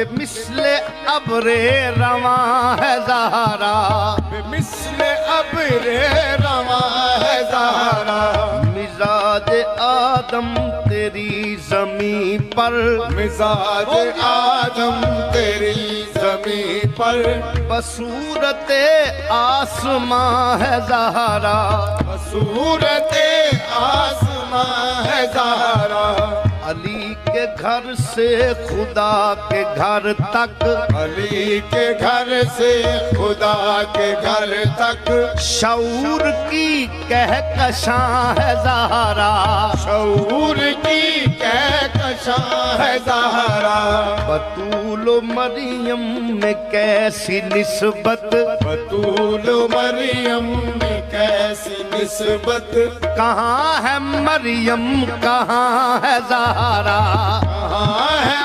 بمثل ابر رواں ہے زہرا بمثل ابر رواں ہے زہرا مزاج آدم تیری زمین پر مزاج آدم تیری زمین پر بصورت آسماں ہے زہرا صورت آسماں ہے زہرا علی کے گھر سے خدا کے گھر تک علی کے گھر سے خدا کے گھر تک شعور کی کہکشاں ہے زہرا شعور کی کہکشاں ہے زہرا بطول و مریم میں کیسی نسبت بطول و مریم میں کیسی نسبت کہاں ہے مریم کہاں ہے زہرا کہاں ہے